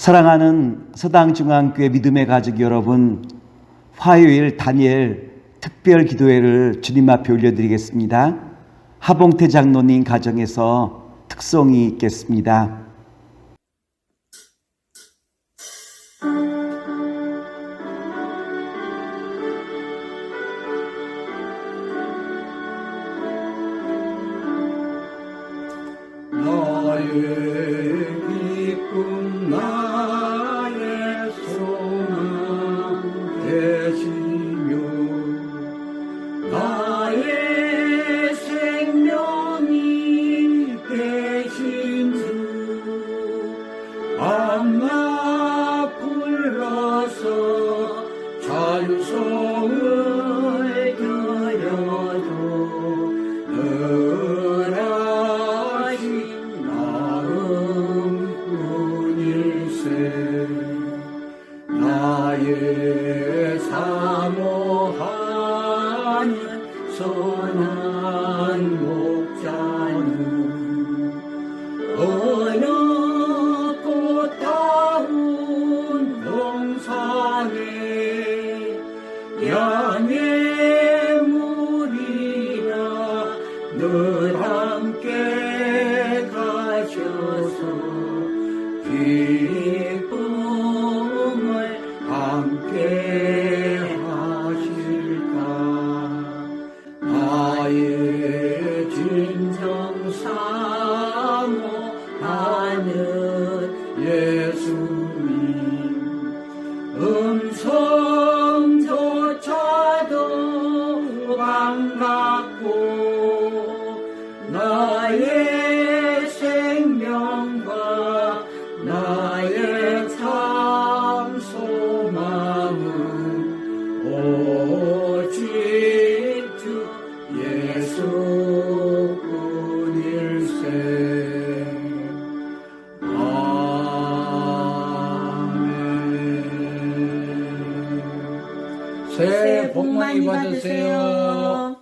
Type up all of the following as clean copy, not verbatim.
사랑하는 서당중앙교회 믿음의 가족 여러분, 화요일 다니엘 특별 기도회를 주님 앞에 올려드리겠습니다. 하봉태 장로님 가정에서 특송이 있겠습니다. 나의 기쁨 나의 소망 되시며 나의 생명이 되신 주 밤낮 불러서 찬송을 드려도 늘 하신 마음뿐일세. 나의 사모하는 선한 목자는 어느 꽃다운 동산에 양의 물이라 늘 함께 가셔서 기쁨을 함께 하실까. 나의 진정 사모하는 예수님 음성조차도 반갑고 나의 생명과 나의 참 소망은 오직 주 예수뿐일세. 아멘. 새해 복 많이 받으세요.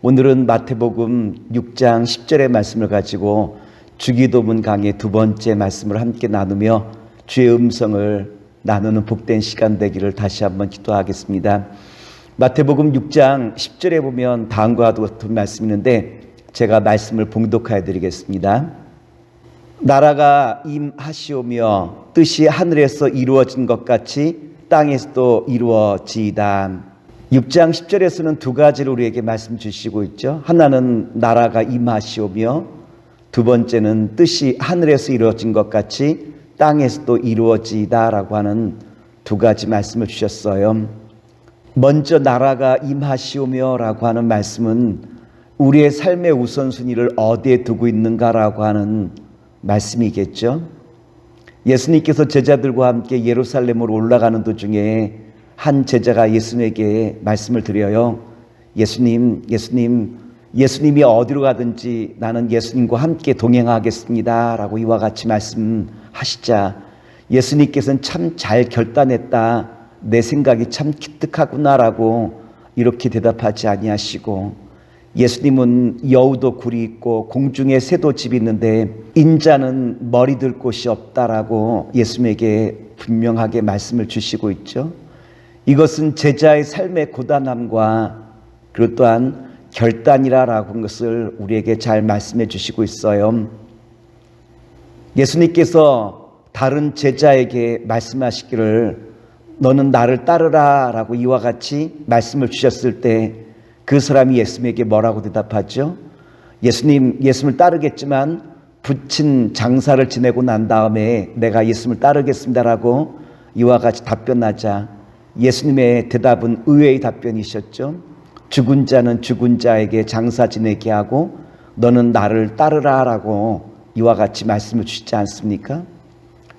오늘은 마태복음 6장 10절의 말씀을 가지고 주기도문 강의 두 번째 말씀을 함께 나누며 주의 음성을 나누는 복된 시간 되기를 다시 한번 기도하겠습니다. 마태복음 6장 10절에 보면 다음과 같은 말씀이 있는데 제가 말씀을 봉독하여 드리겠습니다. 나라가 임하시오며 뜻이 하늘에서 이루어진 것 같이 땅에서도 이루어지이다. 6장 10절에서는 두 가지를 우리에게 말씀 주시고 있죠. 하나는 나라가 임하시오며 두 번째는 뜻이 하늘에서 이루어진 것 같이 땅에서도 이루어지이다 라고 하는 두 가지 말씀을 주셨어요. 먼저 나라가 임하시오며 라고 하는 말씀은 우리의 삶의 우선순위를 어디에 두고 있는가라고 하는 말씀이겠죠. 예수님께서 제자들과 함께 예루살렘으로 올라가는 도중에 한 제자가 예수님에게 말씀을 드려요. 예수님이 어디로 가든지 나는 예수님과 함께 동행하겠습니다 라고 이와 같이 말씀하시자 예수님께서는 참 잘 결단했다, 내 생각이 참 기특하구나 라고 이렇게 대답하지 아니하시고, 예수님은 여우도 굴이 있고 공중에 새도 집이 있는데 인자는 머리 들 곳이 없다라고 예수님에게 분명하게 말씀을 주시고 있죠. 이것은 제자의 삶의 고단함과 그리고 또한 결단이라고 하는 것을 우리에게 잘 말씀해 주시고 있어요. 예수님께서 다른 제자에게 말씀하시기를 너는 나를 따르라 라고 이와 같이 말씀을 주셨을 때 그 사람이 예수님에게 뭐라고 대답하죠? 예수님을 따르겠지만 부친 장사를 지내고 난 다음에 내가 예수님을 따르겠습니다라고 이와 같이 답변하자 예수님의 대답은 의외의 답변이셨죠. 죽은 자는 죽은 자에게 장사 지내게 하고 너는 나를 따르라 라고 이와 같이 말씀을 주시지 않습니까?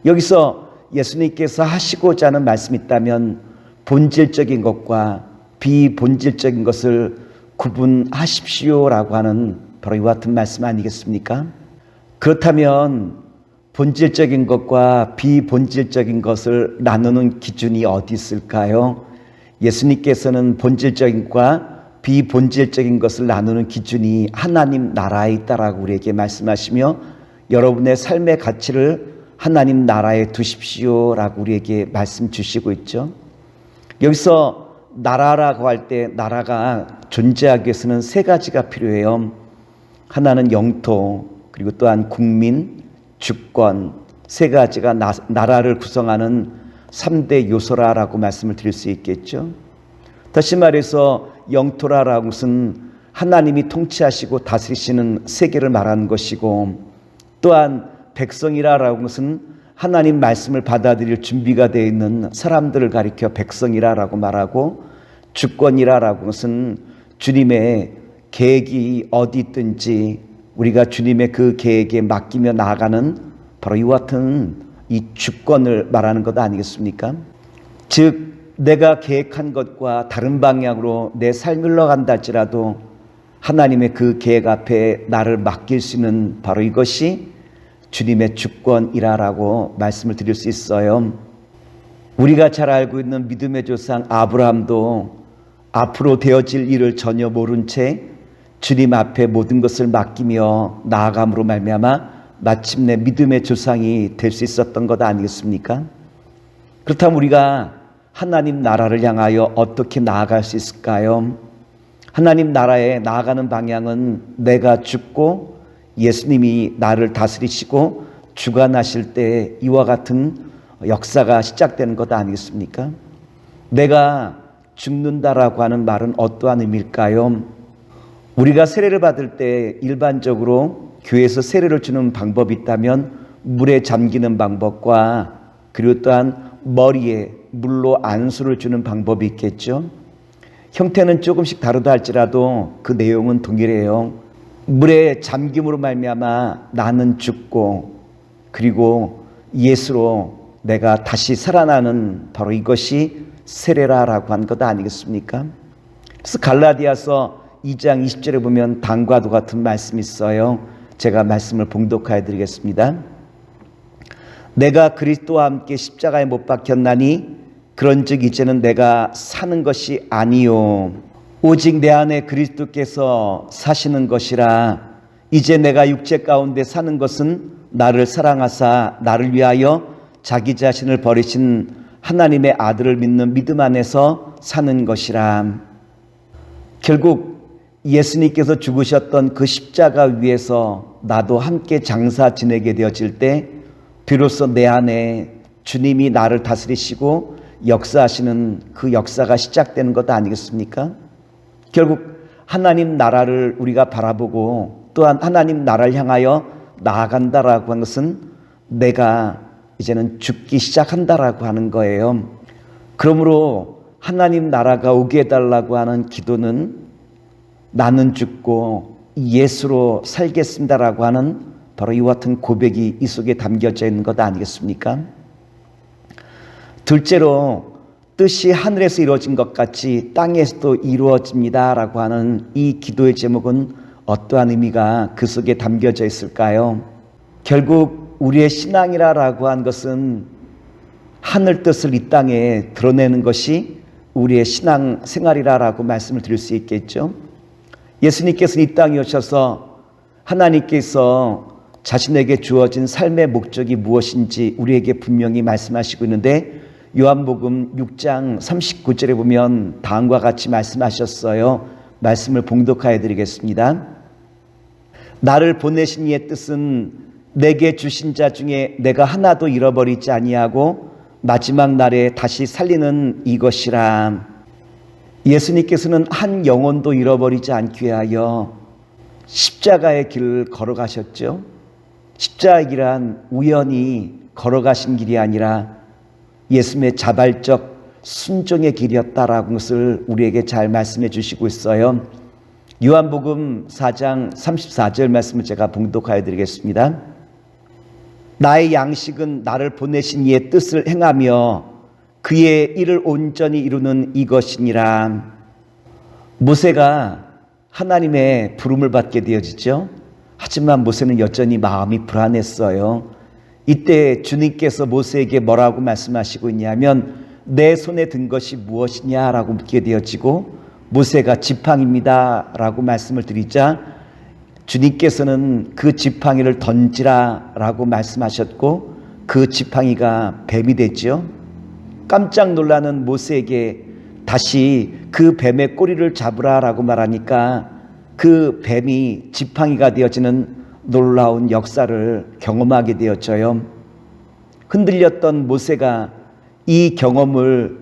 여기서 예수님께서 하시고자 하는 말씀이 있다면 본질적인 것과 비본질적인 것을 구분하십시오라고 하는 바로 이와 같은 말씀 아니겠습니까? 그렇다면 본질적인 것과 비본질적인 것을 나누는 기준이 어디 있을까요? 예수님께서는 본질적인 것과 비본질적인 것을 나누는 기준이 하나님 나라에 있다라고 우리에게 말씀하시며 여러분의 삶의 가치를 하나님 나라에 두십시오라고 우리에게 말씀 주시고 있죠. 여기서 나라라고 할 때 나라가 존재하기 위해서는 세 가지가 필요해요. 하나는 영토, 그리고 또한 국민, 주권, 세 가지가 나라를 구성하는 3대 요소라고 말씀을 드릴 수 있겠죠. 다시 말해서 영토라라는 것은 하나님이 통치하시고 다스리시는 세계를 말하는 것이고, 또한 백성이라는 것은 하나님 말씀을 받아들일 준비가 되어 있는 사람들을 가리켜 백성이라고 말하고, 주권이라는 것은 주님의 계획이 어디 있든지 우리가 주님의 그 계획에 맡기며 나아가는 바로 이와 같은 이 주권을 말하는 것 아니겠습니까? 즉 내가 계획한 것과 다른 방향으로 내 삶을 흘러간다 할지라도 하나님의 그 계획 앞에 나를 맡길 수 있는 바로 이것이 주님의 주권이라고 말씀을 드릴 수 있어요. 우리가 잘 알고 있는 믿음의 조상 아브라함도 앞으로 되어질 일을 전혀 모른 채 주님 앞에 모든 것을 맡기며 나아감으로 말미암아 마침내 믿음의 조상이 될 수 있었던 것 아니겠습니까? 그렇다면 우리가 하나님 나라를 향하여 어떻게 나아갈 수 있을까요? 하나님 나라에 나아가는 방향은 내가 죽고 예수님이 나를 다스리시고 주관하실 때 이와 같은 역사가 시작되는 것 아니겠습니까? 내가 죽는다라고 하는 말은 어떠한 의미일까요? 우리가 세례를 받을 때 일반적으로 교회에서 세례를 주는 방법이 있다면 물에 잠기는 방법과 그리고 또한 머리에 물로 안수를 주는 방법이 있겠죠. 형태는 조금씩 다르다 할지라도 그 내용은 동일해요. 물에 잠김으로 말미암아 나는 죽고 그리고 예수로 내가 다시 살아나는 바로 이것이 세례라고 한 것 아니겠습니까? 그래서 갈라디아서 2장 20절에 보면 다음과도 같은 말씀이 있어요. 제가 말씀을 봉독하여 드리겠습니다. 내가 그리스도와 함께 십자가에 못 박혔나니 그런즉 이제는 내가 사는 것이 아니요 오직 내 안에 그리스도께서 사시는 것이라. 이제 내가 육체 가운데 사는 것은 나를 사랑하사 나를 위하여 자기 자신을 버리신 하나님의 아들을 믿는 믿음 안에서 사는 것이라. 결국 예수님께서 죽으셨던 그 십자가 위에서 나도 함께 장사 지내게 되어질 때 비로소 내 안에 주님이 나를 다스리시고 역사하시는 그 역사가 시작되는 것 아니겠습니까? 결국 하나님 나라를 우리가 바라보고 또한 하나님 나라를 향하여 나아간다라고 하는 것은 내가 이제는 죽기 시작한다라고 하는 거예요. 그러므로 하나님 나라가 오게 해달라고 하는 기도는 나는 죽고 예수로 살겠습니다라고 하는 바로 이와 같은 고백이 이 속에 담겨져 있는 것 아니겠습니까? 둘째로 뜻이 하늘에서 이루어진 것 같이 땅에서도 이루어집니다라고 하는 이 기도의 제목은 어떠한 의미가 그 속에 담겨져 있을까요? 결국 우리의 신앙이라고 한 것은 하늘 뜻을 이 땅에 드러내는 것이 우리의 신앙 생활이라고 말씀을 드릴 수 있겠죠. 예수님께서는 이 땅에 오셔서 하나님께서 자신에게 주어진 삶의 목적이 무엇인지 우리에게 분명히 말씀하시고 있는데 요한복음 6장 39절에 보면 다음과 같이 말씀하셨어요. 말씀을 봉독하여 드리겠습니다. 나를 보내신 이의 뜻은 내게 주신 자 중에 내가 하나도 잃어버리지 아니하고 마지막 날에 다시 살리는 이것이라. 예수님께서는 한 영혼도 잃어버리지 않기 위하여 십자가의 길을 걸어가셨죠. 십자가의 길은 우연히 걸어가신 길이 아니라 예수님의 자발적 순종의 길이었다라는 것을 우리에게 잘 말씀해 주시고 있어요. 요한복음 4장 34절 말씀을 제가 봉독하여 드리겠습니다. 나의 양식은 나를 보내신 이의 뜻을 행하며 그의 일을 온전히 이루는 이것이니라. 모세가 하나님의 부름을 받게 되어지죠. 하지만 모세는 여전히 마음이 불안했어요. 이때 주님께서 모세에게 뭐라고 말씀하시고 있냐면 내 손에 든 것이 무엇이냐라고 묻게 되어지고 모세가 지팡이입니다 라고 말씀을 드리자 주님께서는 그 지팡이를 던지라 라고 말씀하셨고 그 지팡이가 뱀이 됐죠. 깜짝 놀라는 모세에게 다시 그 뱀의 꼬리를 잡으라라고 말하니까 그 뱀이 지팡이가 되어지는 놀라운 역사를 경험하게 되었죠. 흔들렸던 모세가 이 경험을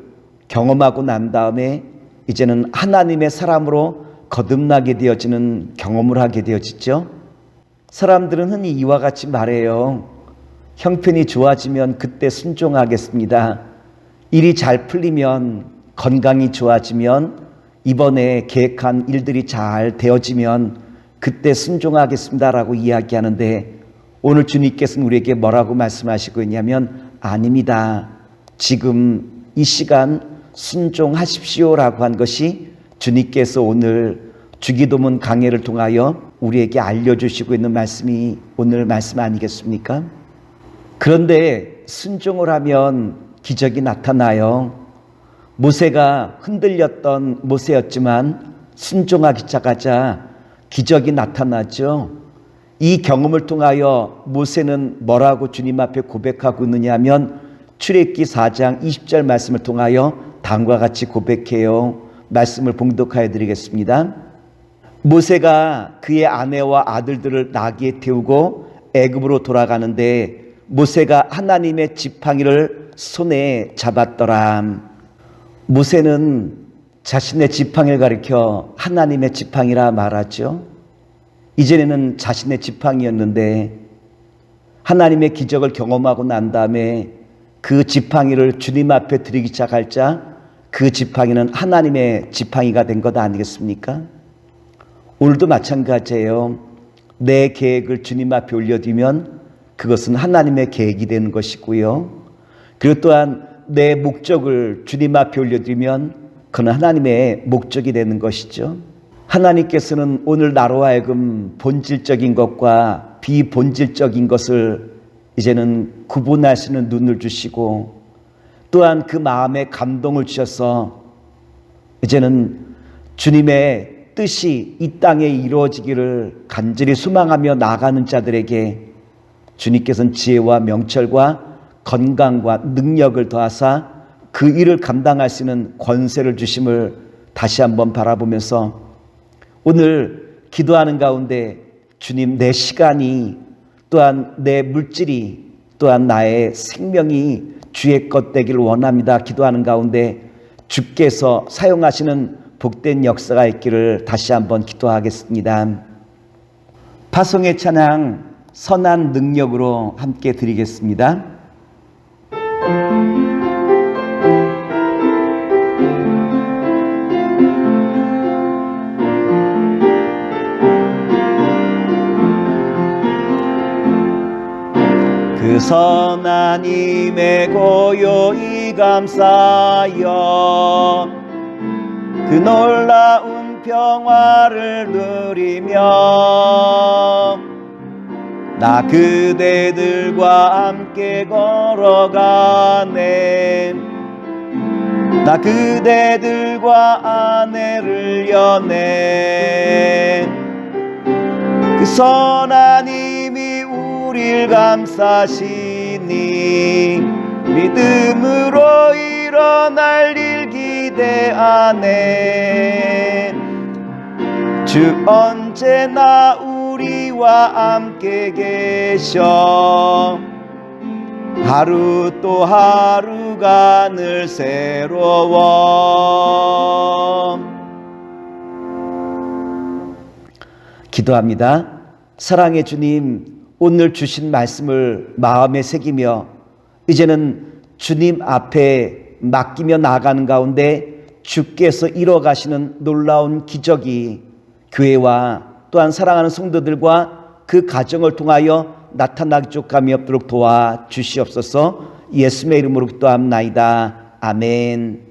경험하고 난 다음에 이제는 하나님의 사람으로 거듭나게 되어지는 경험을 하게 되어지죠. 사람들은 흔히 이와 같이 말해요. 형편이 좋아지면 그때 순종하겠습니다. 일이 잘 풀리면, 건강이 좋아지면, 이번에 계획한 일들이 잘 되어지면 그때 순종하겠습니다라고 이야기하는데, 오늘 주님께서는 우리에게 뭐라고 말씀하시고 있냐면, 아닙니다. 지금 이 시간 순종하십시오라고 한 것이 주님께서 오늘 주기도문 강해를 통하여 우리에게 알려주시고 있는 말씀이 오늘 말씀 아니겠습니까? 그런데 순종을 하면 기적이 나타나요. 모세가 흔들렸던 모세였지만 순종하기 시작하자 기적이 나타나죠. 이 경험을 통하여 모세는 뭐라고 주님 앞에 고백하고 있느냐 하면 출애굽기 4장 20절 말씀을 통하여 다음과 같이 고백해요. 말씀을 봉독하여 드리겠습니다. 모세가 그의 아내와 아들들을 나귀에 태우고 애굽으로 돌아가는데 모세가 하나님의 지팡이를 손에 잡았더라. 모세는 자신의 지팡이를 가리켜 하나님의 지팡이라 말하죠. 이전에는 자신의 지팡이였는데 하나님의 기적을 경험하고 난 다음에 그 지팡이를 주님 앞에 드리기 시작할 자 그 지팡이는 하나님의 지팡이가 된 것 아니겠습니까? 오늘도 마찬가지예요. 내 계획을 주님 앞에 올려두면 그것은 하나님의 계획이 되는 것이고요. 그리고 또한 내 목적을 주님 앞에 올려두면 그건 하나님의 목적이 되는 것이죠. 하나님께서는 오늘 나로 하여금 본질적인 것과 비본질적인 것을 이제는 구분할 수 있는 눈을 주시고 또한 그 마음에 감동을 주셔서 이제는 주님의 뜻이 이 땅에 이루어지기를 간절히 소망하며 나아가는 자들에게 주님께서는 지혜와 명철과 건강과 능력을 더하사 그 일을 감당할 수 있는 권세를 주심을 다시 한번 바라보면서 오늘 기도하는 가운데 주님, 내 시간이 또한 내 물질이 또한 나의 생명이 주의 것 되기를 원합니다. 기도하는 가운데 주께서 사용하시는 복된 역사가 있기를 다시 한번 기도하겠습니다. 파송의 찬양 선한 능력으로 함께 드리겠습니다. 그 선한 힘에 고요히 감사하여 그 놀라운 평화를 누리며 나 그대들과 함께 걸어가네. 나 그대들과 아내를 여네. 그 선한 힘이 우릴 감싸시니 믿음으로 일어날 일 기대하네. 주 언제나 우리와 함께 계셔 하루 또 하루가 늘 새로워. 기도합니다. 사랑의 주님, 오늘 주신 말씀을 마음에 새기며 이제는 주님 앞에 맡기며 나아가는 가운데 주께서 이뤄가시는 놀라운 기적이 교회와 또한 사랑하는 성도들과 그 가정을 통하여 나타나기 족함이 없도록 도와주시옵소서. 예수님의 이름으로 기도합나이다. 아멘.